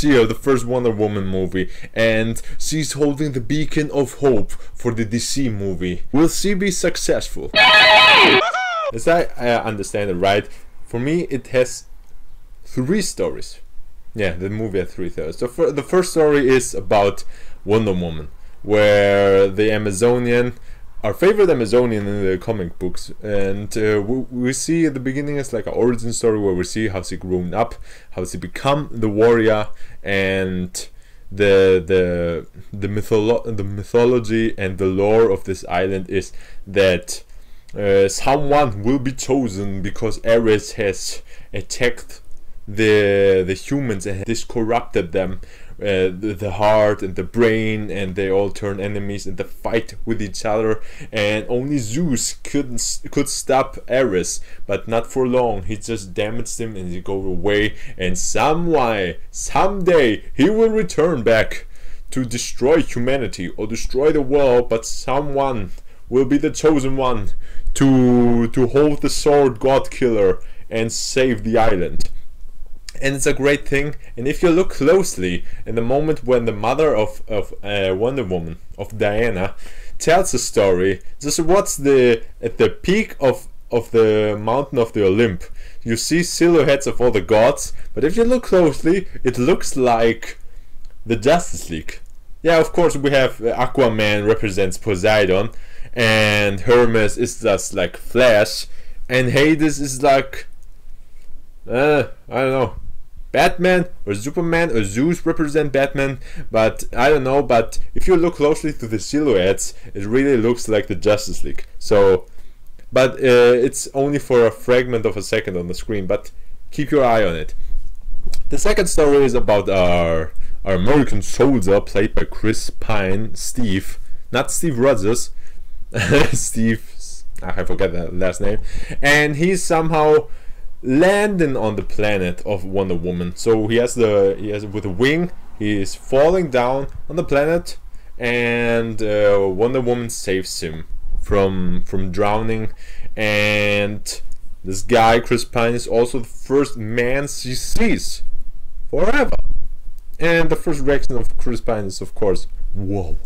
Here, the first Wonder Woman movie, and she's holding the beacon of hope for the DC movie. Will she be successful? As I understand it right, for me it has 3 stories. Yeah, the movie had 3 stories. So the first story is about Wonder Woman, where the Amazonian, our favorite Amazonian in the comic books, and we see at the beginning it's like an origin story where we see how she grown up, how she become the warrior, and the mythology and the lore of this island is that someone will be chosen because Ares has attacked the humans and has corrupted them, the heart and the brain, and they all turn enemies and they fight with each other, and only Zeus could stop Ares, but not for long. He just damaged him and he go away, and someday he will return back to destroy humanity or destroy the world, but someone will be the chosen one to hold the sword, God Killer, and save the island. And it's a great thing. And if you look closely, in the moment when the mother of Wonder Woman, of Diana, tells a story, just what's at the peak of the mountain of the Olymp, you see silhouettes of all the gods, but if you look closely, it looks like the Justice League. Yeah, of course we have Aquaman represents Poseidon, and Hermes is just like Flash, and Hades is like I don't know, Batman or Superman, or Zeus represent Batman, but I don't know. But if you look closely to the silhouettes, it really looks like the Justice League. So, but it's only for a fragment of a second on the screen, but keep your eye on it. The second story is about our American soldier played by Chris Pine, Steve, not Steve Rogers, Steve, I forget the last name, and he's somehow landing on the planet of Wonder Woman. So he has with a wing, he is falling down on the planet, and Wonder Woman saves him from drowning. And this guy Chris Pine is also the first man she sees forever. And the first reaction of Chris Pine is, of course, whoa,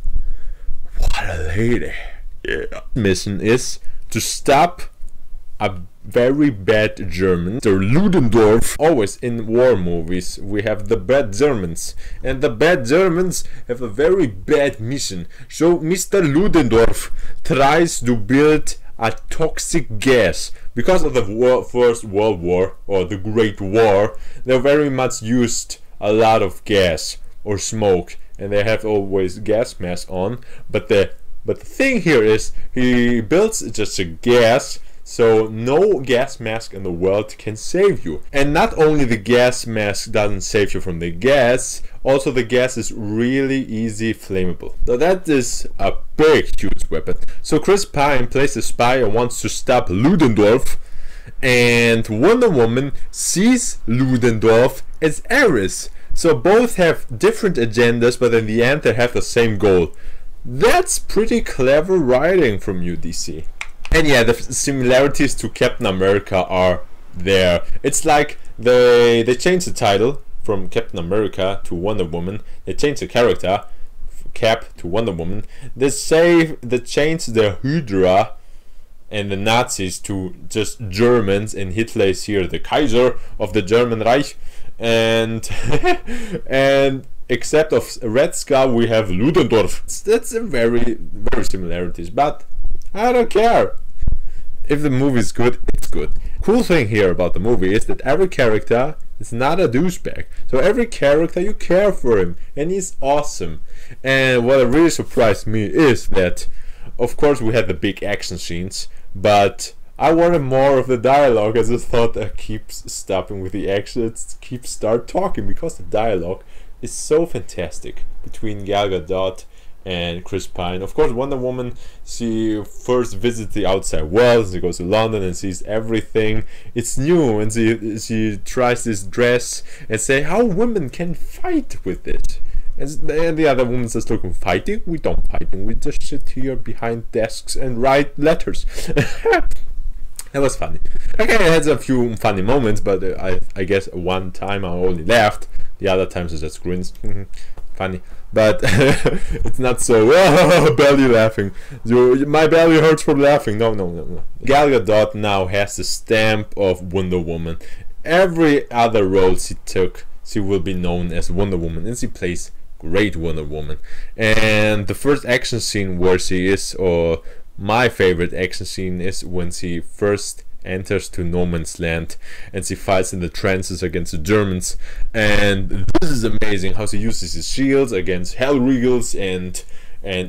what a lady. Yeah. Mission is to stop a very bad German, Mr. Ludendorff. Always in war movies we have the bad Germans, and the bad Germans have a very bad mission. So Mr. Ludendorff tries to build a toxic gas. Because of the First World War, or the Great War, they very much used a lot of gas or smoke, and they have always gas mask on, but the thing here is he builds just a gas, so no gas mask in the world can save you. And not only the gas mask doesn't save you from the gas, also the gas is really easy flammable. So that is a big, huge weapon. So Chris Pine plays a spy and wants to stop Ludendorff, and Wonder Woman sees Ludendorff as Ares. So both have different agendas, but in the end they have the same goal. That's pretty clever writing from you, DC. And yeah, the similarities to Captain America are there. It's like they changed the title from Captain America to Wonder Woman. They changed the character, Cap, to Wonder Woman. They changed the Hydra and the Nazis to just Germans, and Hitler is here the Kaiser of the German Reich. And and except of Red Skull we have Ludendorff. That's a very similarities, but I don't care. If the movie is good, it's good. Cool thing here about the movie is that every character is not a douchebag. So every character, you care for him, and he's awesome. And what really surprised me is that, of course, we had the big action scenes, but I wanted more of the dialogue. I just thought I keep stopping with the action, start talking, because the dialogue is so fantastic between Gal Gadot and Chris Pine. Of course, Wonder Woman, she first visits the outside world. She goes to London and sees everything. It's new, and she tries this dress and say how women can fight with it. And the other woman's just looking, fighting? We don't fighting. We just sit here behind desks and write letters. That was funny. Okay, it had a few funny moments, but I guess one time I only laughed. The other times it just grins. Funny, but it's not so belly laughing. My belly hurts from laughing. No. Gal Gadot now has the stamp of Wonder Woman. Every other role she took, she will be known as Wonder Woman, and she plays great Wonder Woman. And the first action scene where she is, or my favorite action scene, is when she first enters to no man's land and she fights in the trenches against the Germans. And this is amazing how she uses his shields against Hellriegels and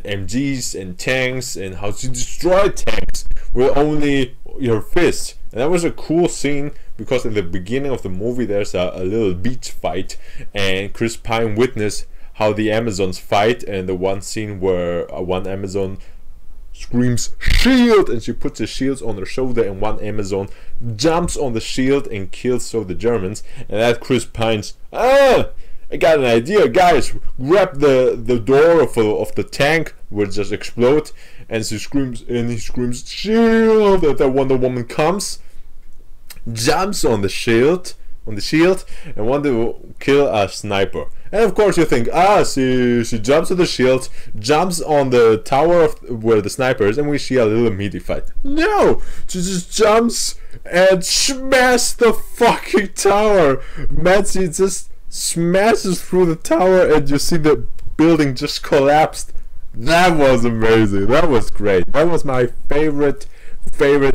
MGs and tanks, and how she destroyed tanks with only her fist. And that was a cool scene, because in the beginning of the movie there's a little beach fight, and Chris Pine witnessed how the Amazons fight, and the one scene where one Amazon screams "shield" and she puts the shields on her shoulder, and one Amazon jumps on the shield and kills the Germans. And that Chris Pine's, I got an idea, guys, grab the door of the tank, will just explode, and she screams, and he screams "shield," and then Wonder Woman comes, jumps on the shield, and want to kill a sniper. And of course you think, she jumps on the shield, jumps on the tower where the sniper is, and we see a little meaty fight. No! She just jumps and smashes the fucking tower! Man, she just smashes through the tower, and you see the building just collapsed. That was amazing. That was great. That was my favorite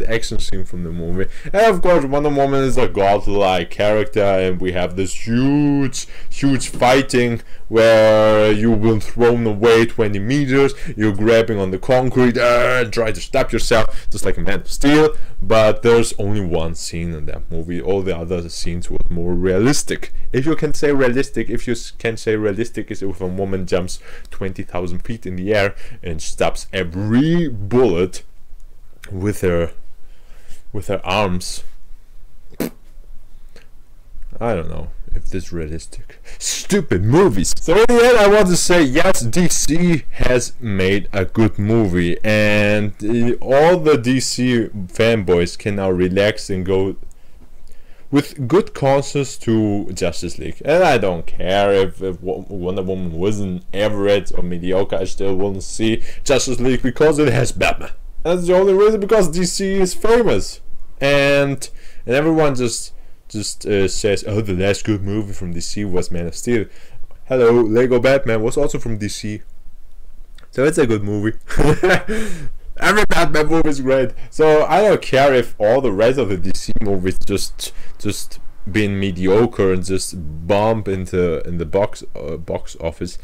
action scene from the movie. And of course Wonder Woman is a godlike character, and we have this huge fighting where you will thrown away 20 meters, you're grabbing on the concrete and try to stop yourself, just like a Man of Steel. But there's only one scene in that movie. All the other scenes were more realistic. If you can say realistic, is if a woman jumps 20,000 feet in the air and stops every bullet with her arms. I don't know if this is realistic. Stupid movies. So in the end, I want to say yes, DC has made a good movie, and all the DC fanboys can now relax and go with good conscience to Justice League. And I don't care if Wonder Woman wasn't average or mediocre, I still wouldn't see Justice League because it has Batman. That's the only reason, because DC is famous, and everyone just says, oh, the last good movie from DC was Man of Steel. Hello, Lego Batman was also from DC, so it's a good movie. Every Batman movie is great, so I don't care if all the rest of the DC movies just been mediocre and just bomb in the box office.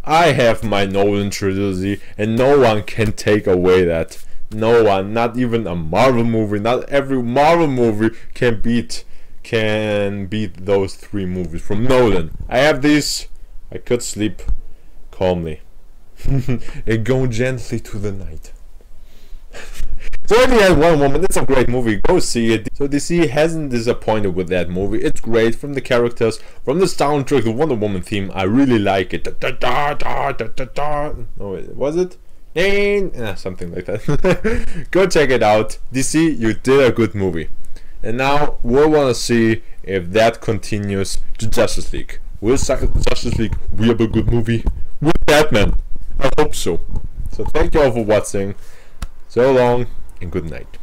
I have my Nolan trilogy, and no one can take away that. No one, not even a Marvel movie, not every Marvel movie can beat those three movies from Nolan. I have these, I could sleep calmly and go gently to the night. So in the end, Wonder Woman, it's a great movie, go see it. So DC hasn't disappointed with that movie. It's great, from the characters, from the soundtrack, the Wonder Woman theme, I really like it. Oh wait, was it? Something like that. Go check it out. DC, you did a good movie. And now we'll want to see if that continues to Justice League. Will Justice League be a good movie with Batman? I hope so. So thank you all for watching. So long and good night.